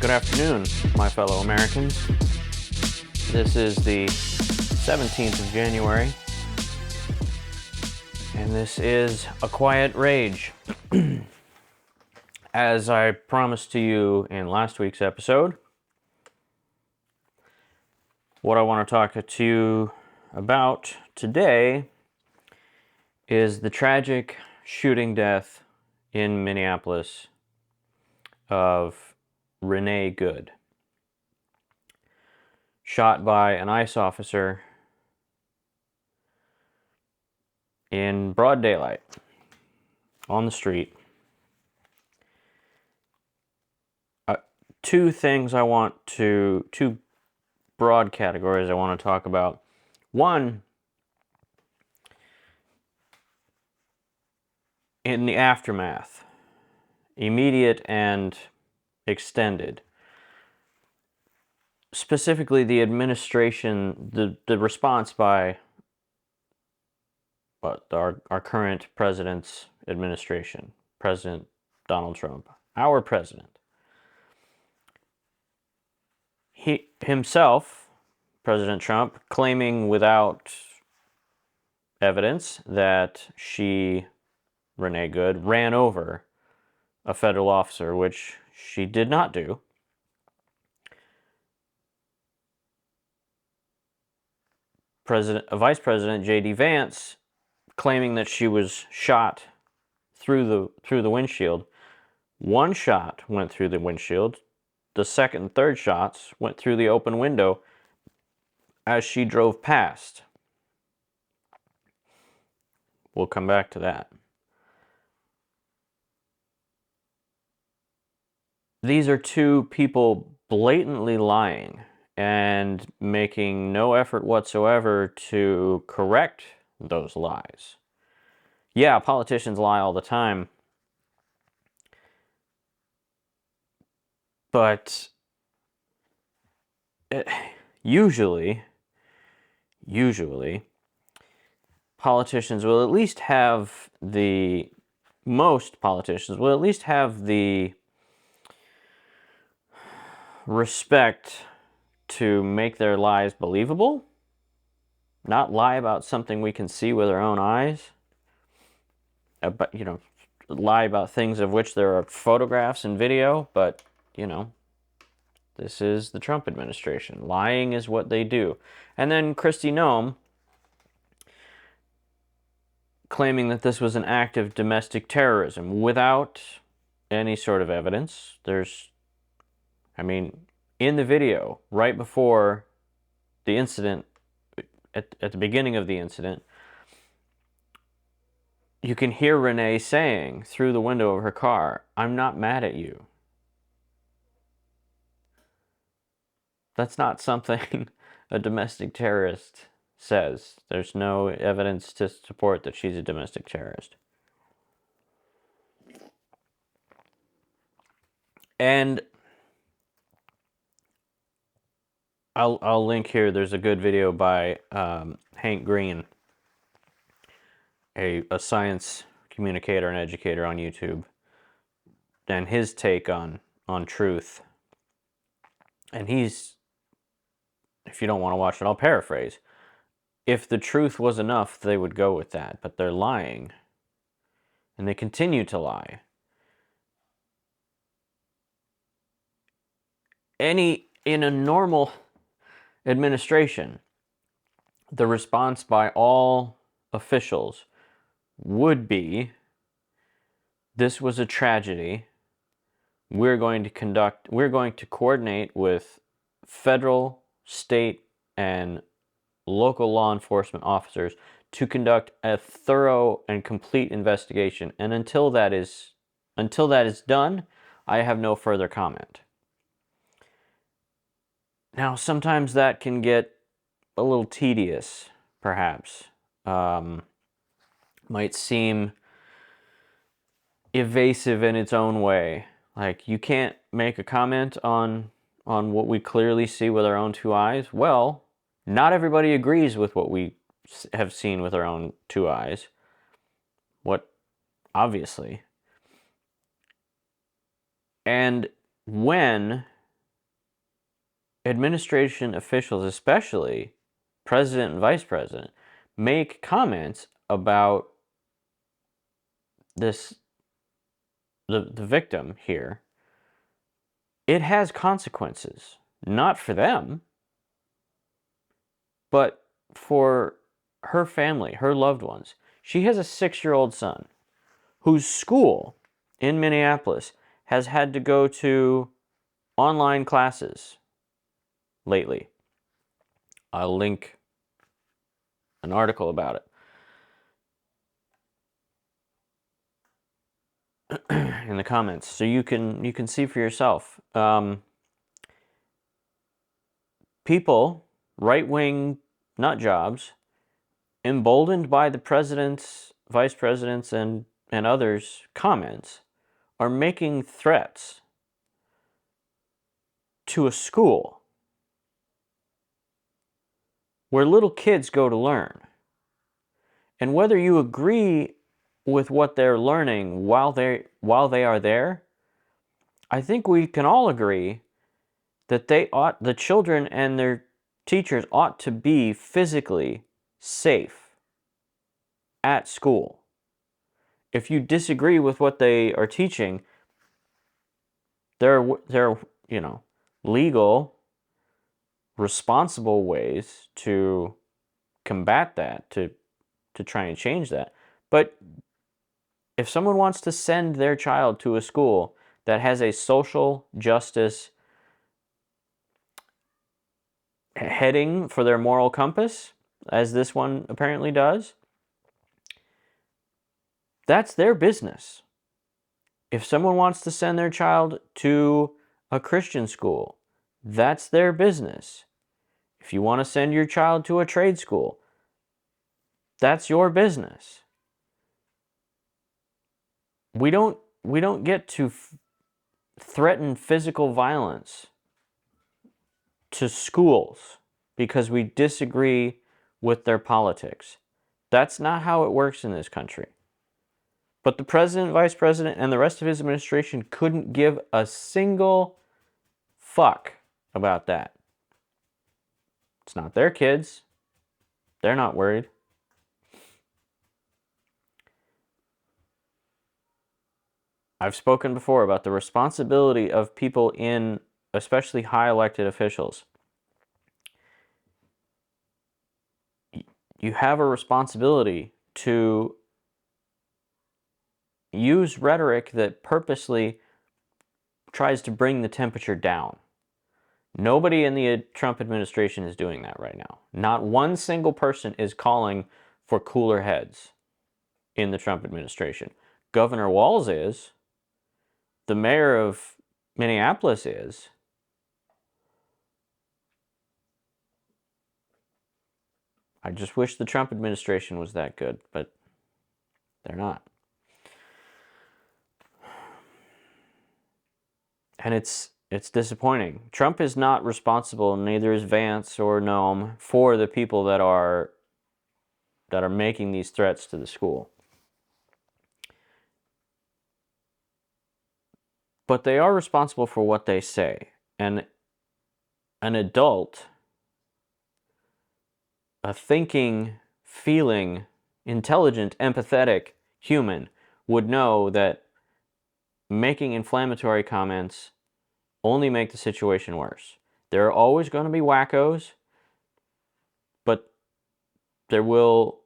Good afternoon, my fellow Americans. This is the 17th of January, and this is A Quiet Rage. As I promised to you in last week's episode, what I want to talk to you about today is the tragic shooting death in Minneapolis of Renee Good, shot by an ICE officer in broad daylight on the street. Two broad categories I want to talk about. One, in the aftermath, immediate and extended. Specifically, the administration, the response by our current president's administration, President Donald Trump, our president. He himself, President Trump, claiming without evidence that she, Renee Good, ran over a federal officer, which she did not do. Vice President J.D. Vance claiming that she was shot through the windshield. One shot went through the windshield. The second and third shots went through the open window as she drove past. We'll come back to that. These are two people blatantly lying and making no effort whatsoever to correct those lies. Yeah, politicians lie all the time. But usually, politicians will at least have most politicians will at least have the respect to make their lies believable, not lie about something we can see with our own eyes, but, lie about things of which there are photographs and video, but, this is the Trump administration. Lying is what they do. And then Kristi Noem claiming that this was an act of domestic terrorism without any sort of evidence. In the video, right before the incident, at the beginning of the incident, you can hear Renee saying through the window of her car, "I'm not mad at you." That's not something a domestic terrorist says. There's no evidence to support that she's a domestic terrorist. And I'll link here. There's a good video by Hank Green, a science communicator and educator on YouTube, and his take on truth. And he's, if you don't want to watch it, I'll paraphrase. If the truth was enough, they would go with that, but they're lying. And they continue to lie. In a normal administration, the response by all officials would be, this was a tragedy. We're going to coordinate with federal, state, and local law enforcement officers to conduct a thorough and complete investigation. And until that is done, I have no further comment. Now, sometimes that can get a little tedious, perhaps. Might seem evasive in its own way. Like, you can't make a comment on what we clearly see with our own two eyes. Well, not everybody agrees with what we have seen with our own two eyes. Obviously. And when administration officials, especially president and vice president, make comments about the victim here, it has consequences. Not for them, but for her family, her loved ones. She has a 6-year-old son whose school in Minneapolis has had to go to online classes lately. I'll link an article about it in the comments, so you can see for yourself. People, right-wing nut jobs, emboldened by the president's, vice president's, and others' comments, are making threats to a school where little kids go to learn. And whether you agree with what they're learning while they are there, I think we can all agree that the children and their teachers ought to be physically safe at school. If you disagree with what they are teaching, there are legal, responsible ways to combat that, to try and change that. But if someone wants to send their child to a school that has a social justice heading for their moral compass, as this one apparently does, that's their business. If someone wants to send their child to a Christian school, that's their business. If you want to send your child to a trade school, that's your business. We don't get to threaten physical violence to schools because we disagree with their politics. That's not how it works in this country. But the president, vice president, and the rest of his administration couldn't give a single fuck about that. It's not their kids. They're not worried. I've spoken before about the responsibility of people in, especially high elected officials. You have a responsibility to use rhetoric that purposely tries to bring the temperature down. Nobody in the Trump administration is doing that right now. Not one single person is calling for cooler heads in the Trump administration. Governor Walz is. The mayor of Minneapolis is. I just wish the Trump administration was that good, but they're not. And it's disappointing. Trump is not responsible, neither is Vance or Noam, for the people that are making these threats to the school. But they are responsible for what they say. And an adult, a thinking, feeling, intelligent, empathetic human would know that making inflammatory comments only make the situation worse. There are always going to be wackos, but there will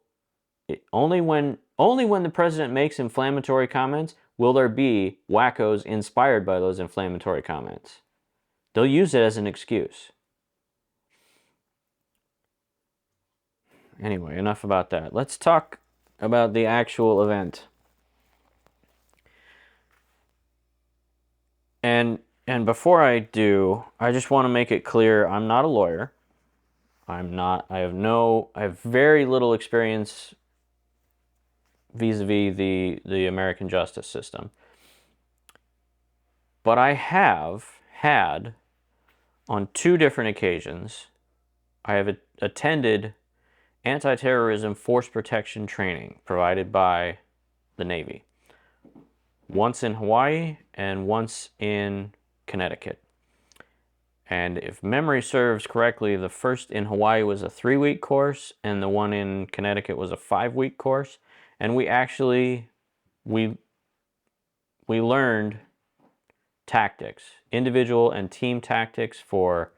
only when the president makes inflammatory comments will there be wackos inspired by those inflammatory comments. They'll use it as an excuse. Anyway, enough about that. Let's talk about the actual event. And before I do, I just want to make it clear I'm not a lawyer. I have very little experience vis-a-vis the American justice system. But I have had, on 2 different occasions, I have attended anti-terrorism force protection training provided by the Navy. Once in Hawaii and once in Connecticut. And if memory serves correctly, the first in Hawaii was a 3-week course, and the one in Connecticut was a 5-week course. And we actually, we learned tactics, individual and team tactics for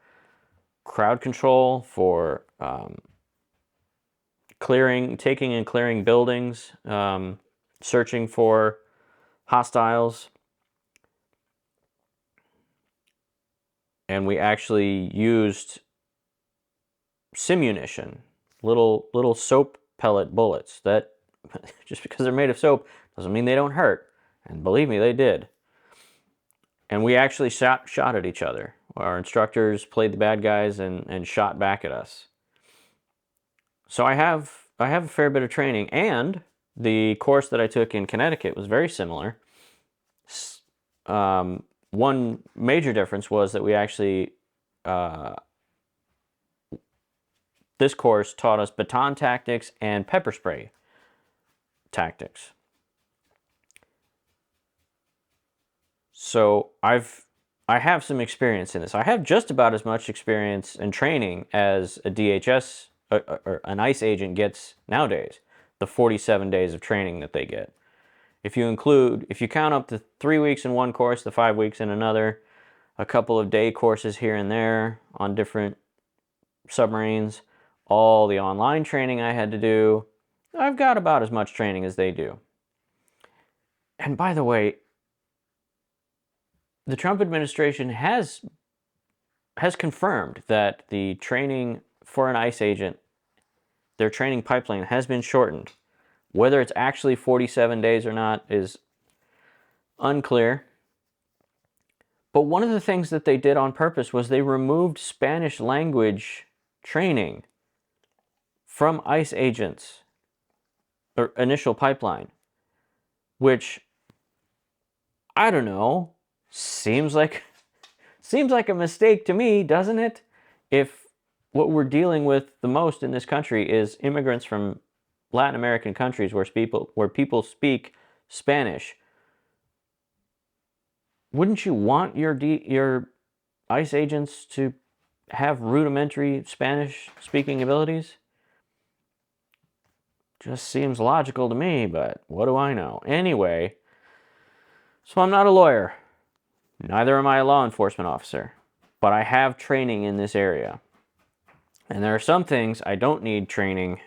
crowd control, for taking and clearing buildings, searching for hostiles. And we actually used simunition, little soap pellet bullets that, just because they're made of soap doesn't mean they don't hurt. And believe me, they did. And we actually shot at each other. Our instructors played the bad guys and shot back at us. So I have a fair bit of training, and the course that I took in Connecticut was very similar. One major difference was that we actually, this course taught us baton tactics and pepper spray tactics. So I have some experience in this. I have just about as much experience and training as a DHS or an ICE agent gets nowadays, the 47 days of training that they get. If you count up the 3 weeks in one course, the 5 weeks in another, a couple of day courses here and there on different submarines, all the online training I had to do, I've got about as much training as they do. And by the way, the Trump administration has confirmed that the training for an ICE agent, their training pipeline has been shortened. Whether it's actually 47 days or not is unclear. But one of the things that they did on purpose was they removed Spanish language training from ICE agents, or initial pipeline, which, I don't know, seems like a mistake to me, doesn't it? If what we're dealing with the most in this country is immigrants from Latin American countries where people speak Spanish, wouldn't you want your ICE agents to have rudimentary Spanish speaking abilities? Just seems logical to me, but what do I know? Anyway, so I'm not a lawyer. Neither am I a law enforcement officer. But I have training in this area. And there are some things I don't need training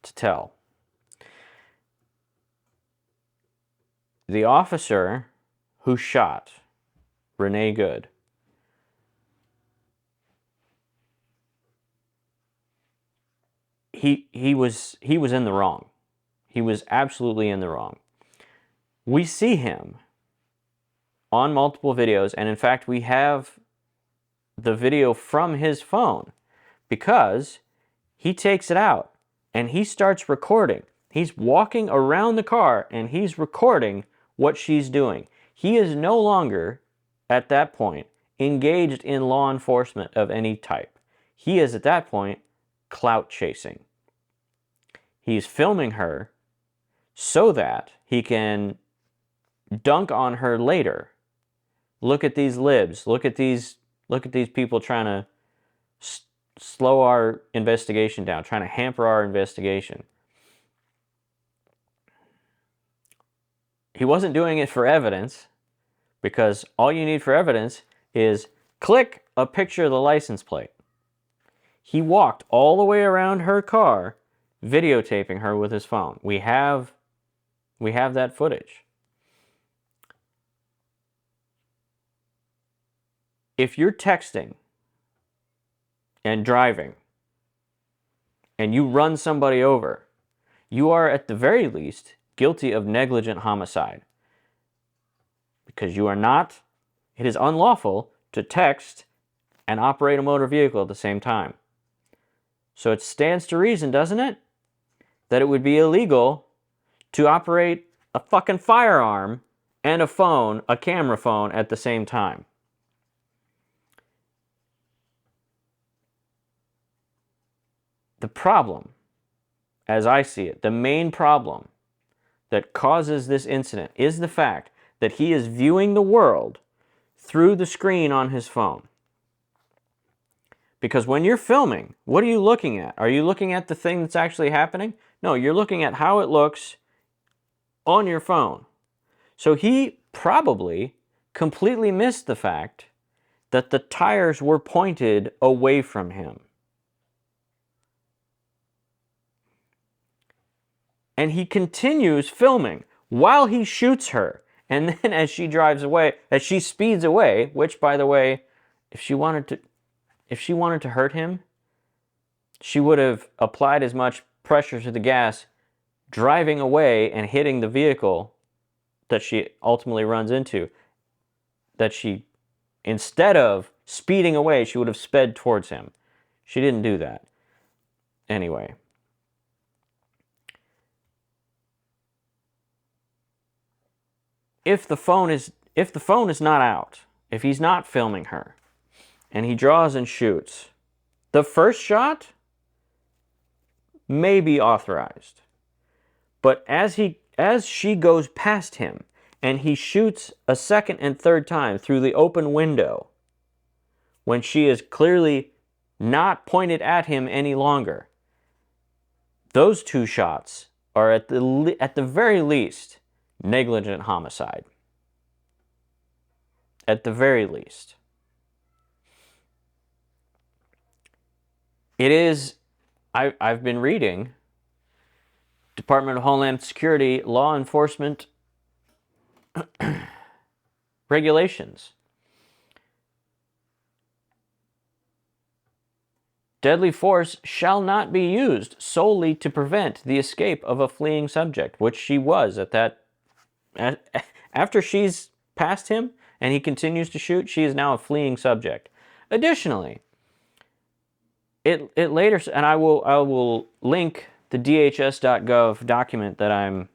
to tell. The officer who shot Renee Good, he was in the wrong. He was absolutely in the wrong. We see him on multiple videos, and in fact we have the video from his phone, because he takes it out and he starts recording. He's walking around the car and he's recording what she's doing. He is no longer, at that point, engaged in law enforcement of any type. He is, at that point, clout chasing. He's filming her so that he can dunk on her later. Look at these libs. Look at these people trying to slow our investigation down, trying to hamper our investigation. He wasn't doing it for evidence, because all you need for evidence is click a picture of the license plate. He walked all the way around her car, videotaping her with his phone. We have that footage. If you're texting and driving and you run somebody over, you are at the very least guilty of negligent homicide, because it is unlawful to text and operate a motor vehicle at the same time. So it stands to reason, doesn't it, that it would be illegal to operate a fucking firearm and a phone, a camera phone, at the same time. The problem, as I see it, the main problem that causes this incident is the fact that he is viewing the world through the screen on his phone. Because when you're filming, what are you looking at? Are you looking at the thing that's actually happening? No, you're looking at how it looks on your phone. So he probably completely missed the fact that the tires were pointed away from him. And he continues filming while he shoots her. And then as she drives away, as she speeds away, which, by the way, if she wanted to hurt him, she would have applied as much pressure to the gas driving away and hitting the vehicle that she ultimately runs into. That she, instead of speeding away, she would have sped towards him. She didn't do that. Anyway. If the phone is not out, if he's not filming her, and he draws and shoots, the first shot may be authorized. But as she goes past him and he shoots a second and third time through the open window, when she is clearly not pointed at him any longer, those two shots are at the very least negligent homicide. At the very least. It is, I've been reading Department of Homeland Security law enforcement regulations. Deadly force shall not be used solely to prevent the escape of a fleeing subject, which she was at that. After she's past him and he continues to shoot, she is now a fleeing subject. Additionally, it later, and I will link the DHS.gov document that I'm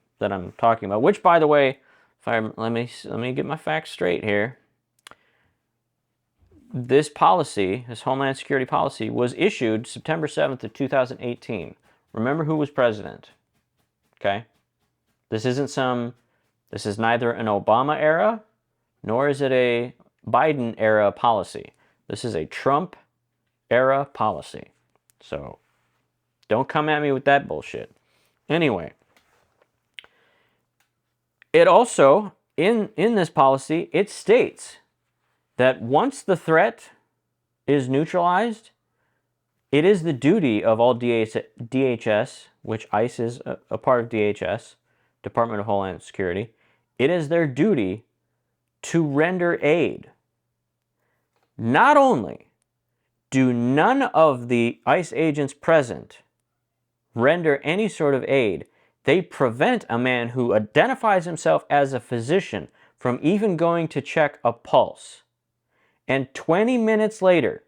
talking about, which, by the way, let me get my facts straight here. This policy, this Homeland Security policy, was issued September 7th of 2018. Remember who was president. Okay? This is neither an Obama era, nor is it a Biden era policy. This is a Trump era policy. So, don't come at me with that bullshit. Anyway, it also, in this policy, it states that once the threat is neutralized, it is the duty of all DHS, which ICE is a part of DHS, Department of Homeland Security, it is their duty to render aid. Not only do none of the ICE agents present render any sort of aid, they prevent a man who identifies himself as a physician from even going to check a pulse. And 20 minutes later,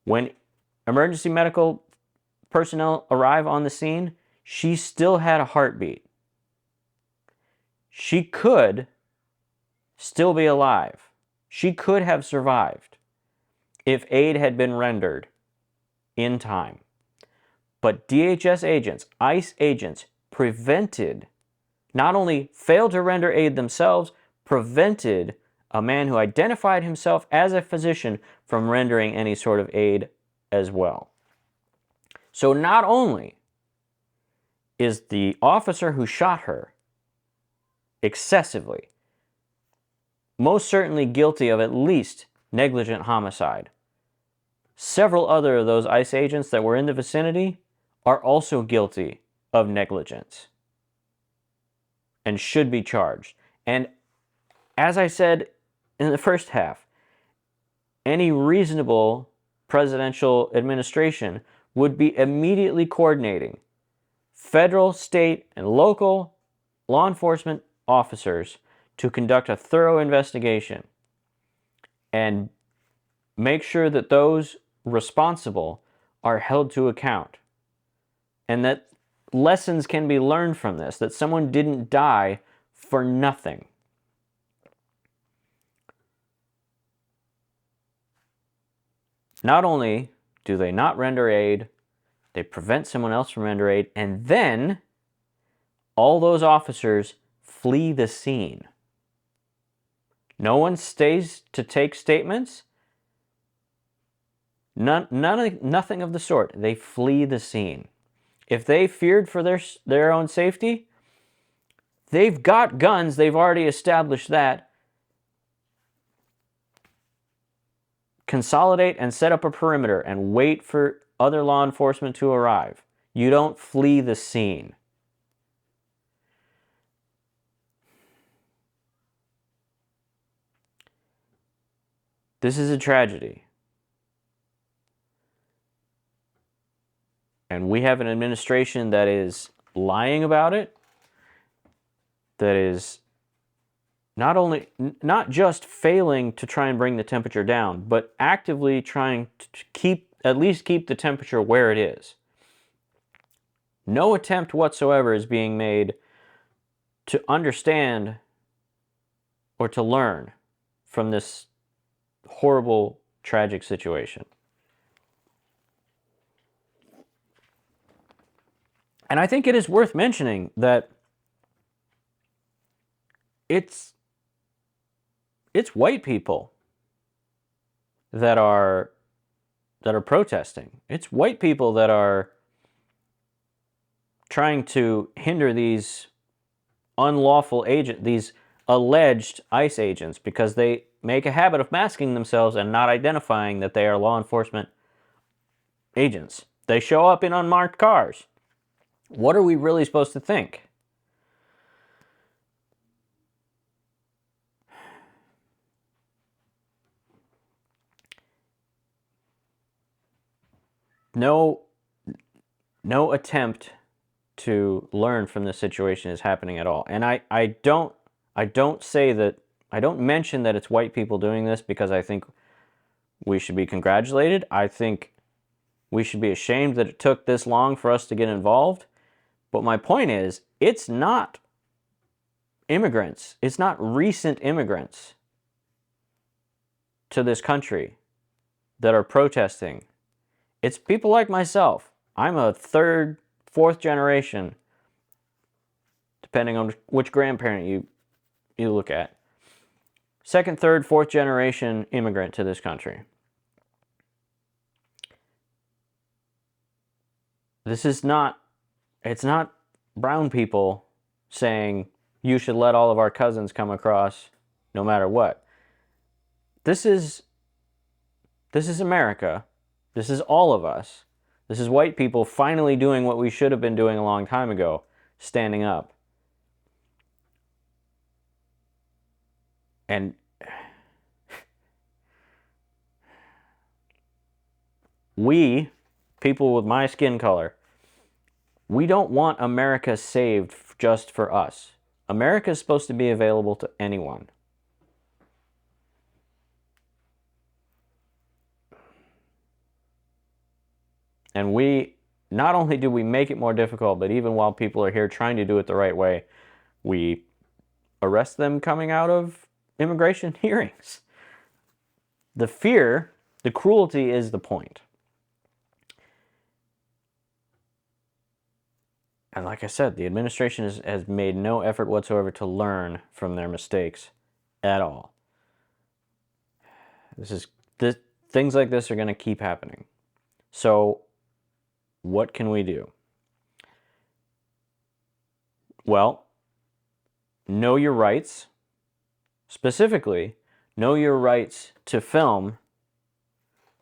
when emergency medical personnel arrive on the scene, she still had a heartbeat. She could still be alive. She could have survived if aid had been rendered in time. But DHS agents, ICE agents, not only failed to render aid themselves, prevented a man who identified himself as a physician from rendering any sort of aid as well. So not only is the officer who shot her excessively, most certainly guilty of at least negligent homicide, several other of those ICE agents that were in the vicinity are also guilty of negligence and should be charged. And as I said in the first half, any reasonable presidential administration would be immediately coordinating federal, state, and local law enforcement officers to conduct a thorough investigation and make sure that those responsible are held to account, and that lessons can be learned from this, that someone didn't die for nothing. Not only do they not render aid, they prevent someone else from rendering aid, and then all those officers flee the scene. No one stays to take statements. Nothing of the sort. They flee the scene. If they feared for their own safety, they've got guns. They've already established that. Consolidate and set up a perimeter and wait for other law enforcement to arrive. You don't flee the scene. This is a tragedy. And we have an administration that is lying about it, that is not just failing to try and bring the temperature down, but actively trying to at least keep the temperature where it is. No attempt whatsoever is being made to understand or to learn from this horrible, tragic situation. And I think it is worth mentioning that it's white people that are protesting. It's white people that are trying to hinder these unlawful agents, these alleged ICE agents, because they make a habit of masking themselves and not identifying that they are law enforcement agents. They show up in unmarked cars. What are we really supposed to think? No attempt to learn from this situation is happening at all. And I don't mention that it's white people doing this because I think we should be congratulated. I think we should be ashamed that it took this long for us to get involved. But my point is, it's not immigrants. It's not recent immigrants to this country that are protesting. It's people like myself. I'm a third, fourth generation, depending on which grandparent you look at. Second, third, fourth generation immigrant to this country. It's not brown people saying you should let all of our cousins come across no matter what. This is America. This is all of us. This is white people finally doing what we should have been doing a long time ago, standing up. And we, people with my skin color, we don't want America saved just for us. America is supposed to be available to anyone. And not only do we make it more difficult, but even while people are here trying to do it the right way, we arrest them coming out of immigration hearings. The fear, the cruelty is the point. And like I said, the administration has made no effort whatsoever to learn from their mistakes at all. Things like this are going to keep happening. So what can we do? Well, know your rights. Specifically, know your rights to film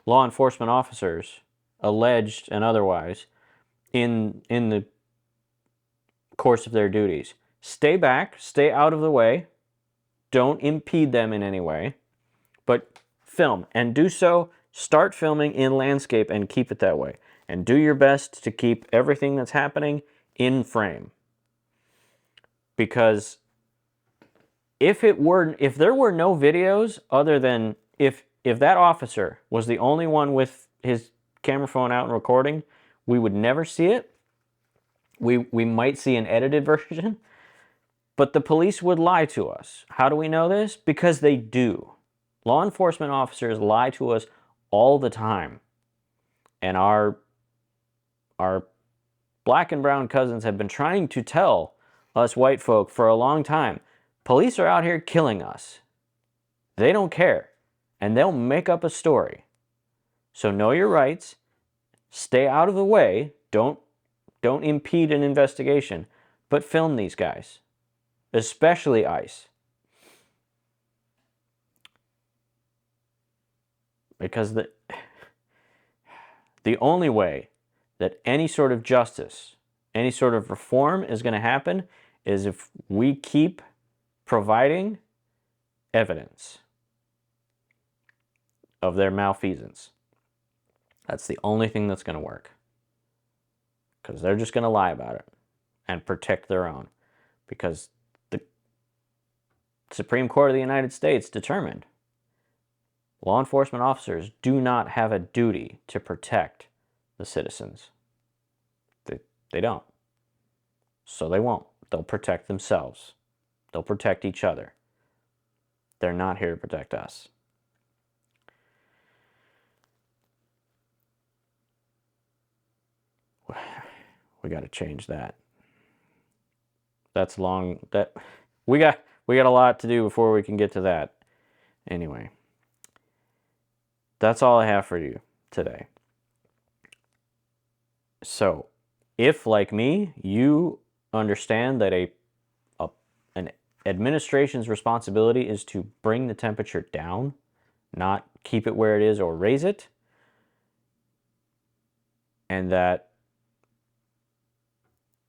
law enforcement officers, alleged and otherwise, in the course of their duties. Stay back, stay out of the way, don't impede them in any way, but film, and do so, start filming in landscape and keep it that way. And do your best to keep everything that's happening in frame. Because if there were no videos other than if that officer was the only one with his camera phone out and recording, we would never see it. We might see an edited version, but the police would lie to us. How do we know this? Because they do. Law enforcement officers lie to us all the time. And our black and brown cousins have been trying to tell us white folk for a long time, police are out here killing us. They don't care. And they'll make up a story. So know your rights. Stay out of the way. Don't impede an investigation. But film these guys. Especially ICE. Because the only way that any sort of justice, any sort of reform is going to happen is if we keep providing evidence of their malfeasance. That's the only thing that's going to work. Because they're just going to lie about it and protect their own. Because the Supreme Court of the United States determined law enforcement officers do not have a duty to protect the citizens. They don't. So they won't. They'll protect themselves. They'll protect each other. They're not here to protect us. We got to change that. That's long. We got a lot to do before we can get to that. Anyway, that's all I have for you today. So, if like me, you understand that an administration's responsibility is to bring the temperature down, not keep it where it is or raise it, and that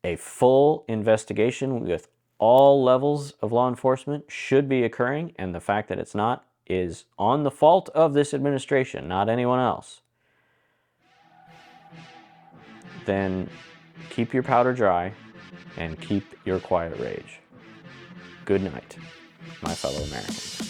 a full investigation with all levels of law enforcement should be occurring, and the fact that it's not is on the fault of this administration, not anyone else, then keep your powder dry and keep your quiet rage. Good night, my fellow Americans.